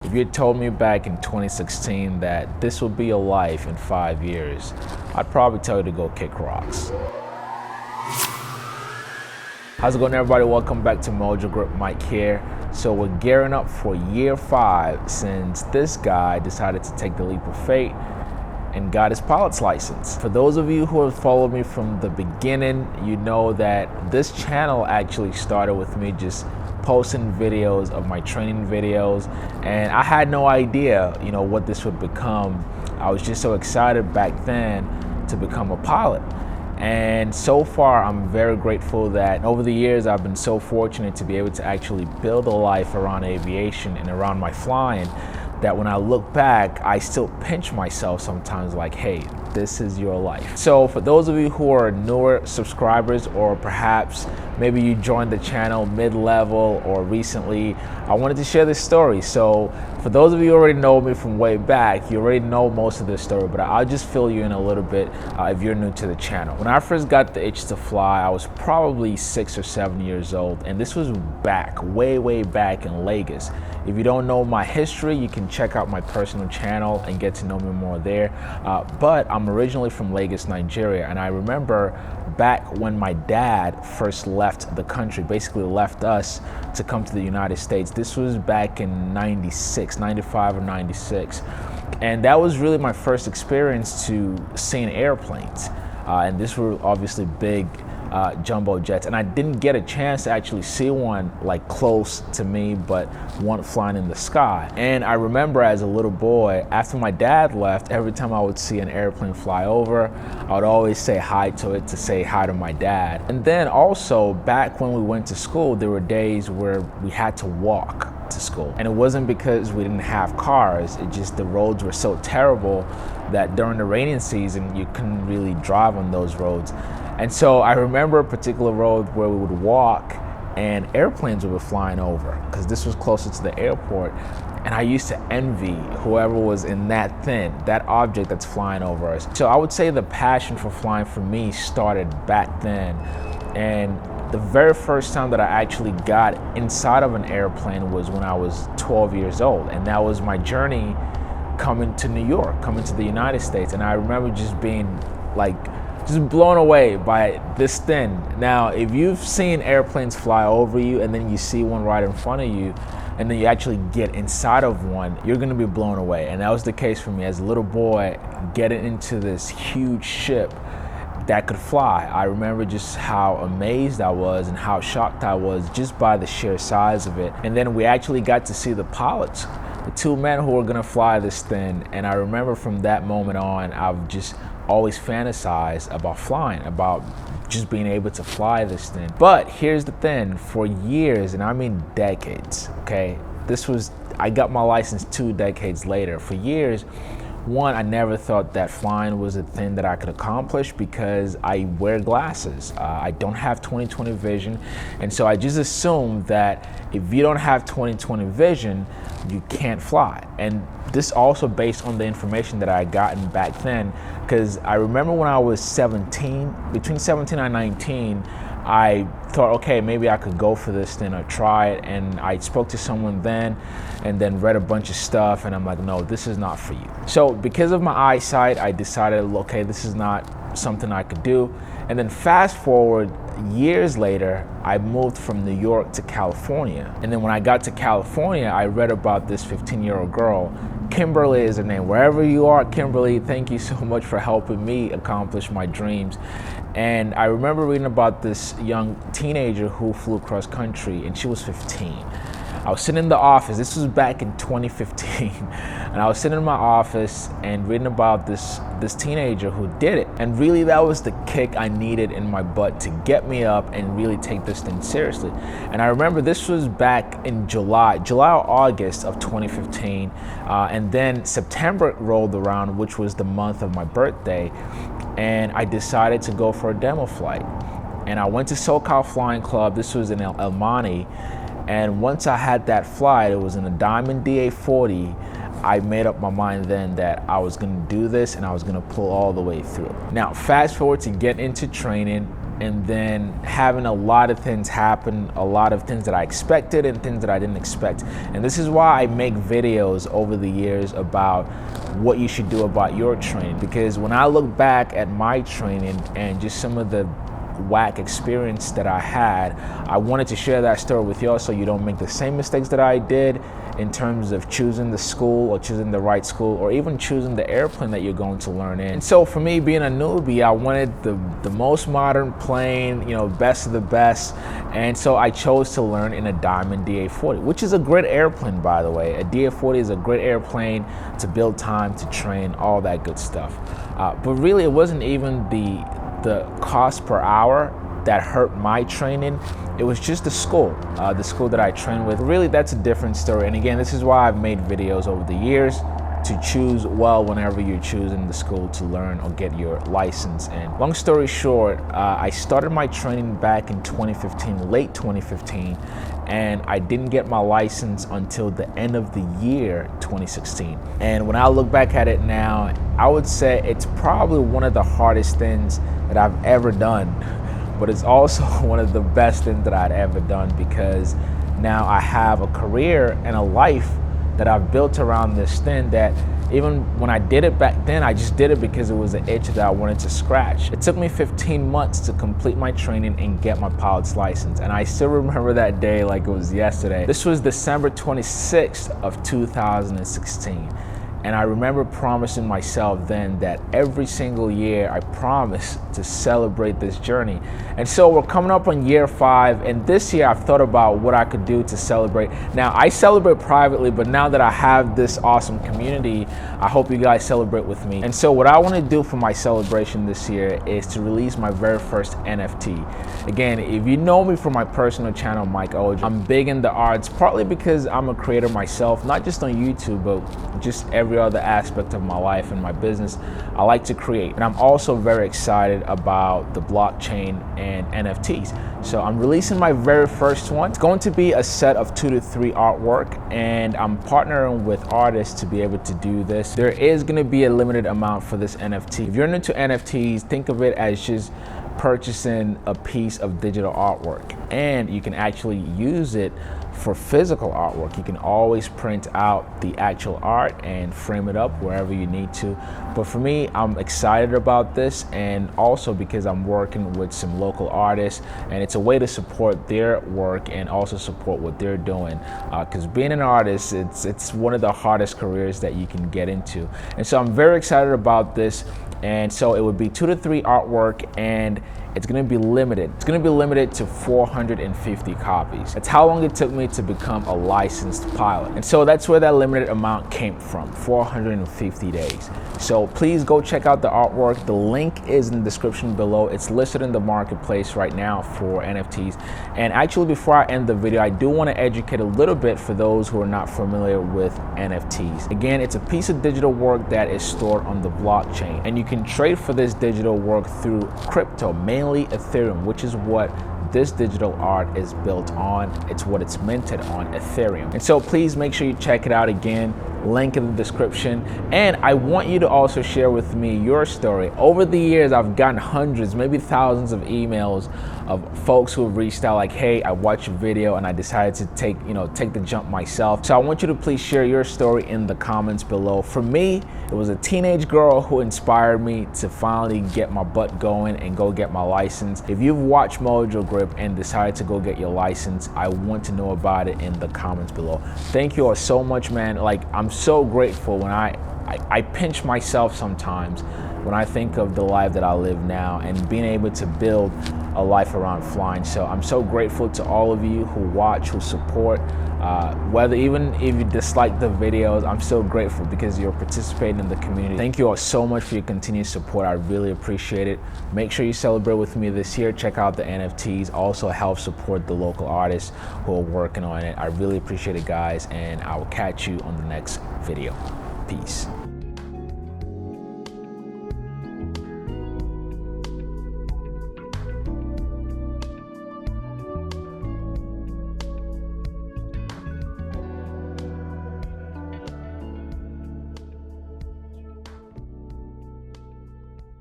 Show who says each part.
Speaker 1: If you had told me back in 2016 that this would be your life in 5 years, I'd probably tell you to go kick rocks. How's it going, everybody? Welcome back to Mojo Grip. Mike here. So we're gearing up for year 5 since this guy decided to take the leap of faith and got his pilot's license. For those of you who have followed me from the beginning, you know that this channel actually started with me just posting videos of my training videos, and I had no idea, what this would become. I was just so excited back then to become a pilot. And so far, I'm very grateful that over the years, I've been so fortunate to be able to actually build a life around aviation and around my flying, that when I look back, I still pinch myself sometimes like, hey, this is your life. So for those of you who are newer subscribers, or perhaps maybe you joined the channel mid-level or recently, I wanted to share this story. So for those of you who already know me from way back, you already know most of this story, but I'll just fill you in a little bit if you're new to the channel. When I first got the itch to fly, I was probably 6 or 7 years old, and this was back, way back in Lagos. If you don't know my history, you can check out my personal channel and get to know me more there. But I'm originally from Lagos, Nigeria, and I remember back when my dad first left the country, basically left us to come to the United States. This was back in 95 or 96. And that was really my first experience to seeing airplanes. And these were obviously big jumbo jets, and I didn't get a chance to actually see one like close to me, but one flying in the sky. And I remember as a little boy, after my dad left, every time I would see an airplane fly over, I would always say hi to it, to say hi to my dad. And then also back when we went to school, there were days where we had to walk to school, and it wasn't because we didn't have cars, it just the roads were so terrible that during the rainy season you couldn't really drive on those roads. And so I remember a particular road where we would walk and airplanes would be flying over, because this was closer to the airport, and I used to envy whoever was in that object that's flying over us. So I would say the passion for flying for me started back then. And the very first time that I actually got inside of an airplane was when I was 12 years old, and that was my journey coming to New York, coming to the United States. And I remember just being just blown away by this thing. Now, if you've seen airplanes fly over you and then you see one right in front of you, and then you actually get inside of one, you're gonna be blown away. And that was the case for me as a little boy, getting into this huge ship that could fly. I remember just how amazed I was and how shocked I was just by the sheer size of it. And then we actually got to see the pilots, the 2 men who were gonna fly this thing. And I remember from that moment on, I've just always fantasized about flying, about just being able to fly this thing. But here's the thing, for years, and I mean decades, okay? I got my license 2 decades later. For years, one, I never thought that flying was a thing that I could accomplish because I wear glasses. I don't have 20/20 vision, and so I just assumed that if you don't have 20/20 vision, you can't fly. And this also based on the information that I had gotten back then, because I remember when I was 17, between 17 and 19, I thought, okay, maybe I could go for this thing or try it. And I spoke to someone then, and then read a bunch of stuff, and I'm like, no, this is not for you. So because of my eyesight, I decided, okay, this is not something I could do. And then fast forward years later, I moved from New York to California. And then when I got to California, I read about this 15-year-old girl. Kimberly is her name. Wherever you are, Kimberly, thank you so much for helping me accomplish my dreams. And I remember reading about this young teenager who flew cross country, and she was 15. I was sitting in the office, this was back in 2015, and I was sitting in my office and reading about this teenager who did it. And really that was the kick I needed in my butt to get me up and really take this thing seriously. And I remember this was back in July or August of 2015, and then September rolled around, which was the month of my birthday, and I decided to go for a demo flight. And I went to SoCal Flying Club, this was in El Monte. And once I had that flight, it was in a Diamond DA40, I made up my mind then that I was gonna do this and I was gonna pull all the way through. Now, fast forward to get into training, and then having a lot of things happen, a lot of things that I expected and things that I didn't expect. And this is why I make videos over the years about what you should do about your training, because when I look back at my training and just some of the whack experience that I had, I wanted to share that story with y'all so you don't make the same mistakes that I did in terms of choosing the school or choosing the right school or even choosing the airplane that you're going to learn in. And so for me, being a newbie, I wanted the most modern plane, you know, best of the best. And so I chose to learn in a Diamond DA40, which is a great airplane, by the way. A DA40 is a great airplane to build time, to train, all that good stuff. But really, it wasn't even the cost per hour that hurt my training. It was just the school that I trained with. Really, that's a different story. And again, this is why I've made videos over the years to choose well whenever you're choosing the school to learn or get your license. And long story short, I started my training back in 2015, late 2015, and I didn't get my license until the end of the year 2016. And when I look back at it now, I would say it's probably one of the hardest things that I've ever done, but it's also one of the best things that I'd ever done, because now I have a career and a life that I've built around this thing that even when I did it back then, I just did it because it was an itch that I wanted to scratch. It took me 15 months to complete my training and get my pilot's license. And I still remember that day like it was yesterday. This was December 26th of 2016. And I remember promising myself then that every single year I promise to celebrate this journey. And so we're coming up on year 5, and this year I've thought about what I could do to celebrate. Now, I celebrate privately, but now that I have this awesome community, I hope you guys celebrate with me. And so what I want to do for my celebration this year is to release my very first NFT. Again, if you know me from my personal channel, Mike Ojo, I'm big in the arts, partly because I'm a creator myself, not just on YouTube, but just every other aspect of my life and my business. I like to create, and I'm also very excited about the blockchain and NFTs. So I'm releasing my very first one. It's going to be a set of 2 to 3 artwork, and I'm partnering with artists to be able to do this. There is going to be a limited amount for this NFT. If you're into NFTs, think of it as just purchasing a piece of digital artwork, and you can actually use it for physical artwork. You can always print out the actual art and frame it up wherever you need to. But for me, I'm excited about this, and also because I'm working with some local artists, and it's a way to support their work and also support what they're doing. Because being an artist, it's one of the hardest careers that you can get into. And so I'm very excited about this. And so it would be 2 to 3 artwork, and it's going to be limited. It's going to be limited to 450 copies. That's how long it took me to become a licensed pilot. And so that's where that limited amount came from, 450 days. So please go check out the artwork. The link is in the description below. It's listed in the marketplace right now for NFTs. And actually, before I end the video, I do want to educate a little bit for those who are not familiar with NFTs. Again, it's a piece of digital work that is stored on the blockchain, and you can trade for this digital work through crypto, mainly Ethereum, which is what this digital art is built on. It's what it's minted on, Ethereum. And so please make sure you check it out. Again, link in the description. And I want you to also share with me your story. Over the years, I've gotten hundreds, maybe thousands of emails of folks who have reached out like, hey, I watched your video and I decided to take the jump myself. So I want you to please share your story in the comments below. For me, it was a teenage girl who inspired me to finally get my butt going and go get my license. If you've watched Mojo Grip and decided to go get your license, I want to know about it in the comments below. Thank you all so much, man. Like, I'm so grateful when I pinch myself sometimes when I think of the life that I live now and being able to build a life around flying. So I'm so grateful to all of you who watch, who support, whether even if you dislike the videos, I'm so grateful because you're participating in the community. Thank you all so much for your continued support. I really appreciate it. Make sure you celebrate with me this year. Check out the NFTs. Also help support the local artists who are working on it. I really appreciate it, guys, and I will catch you on the next video. Peace.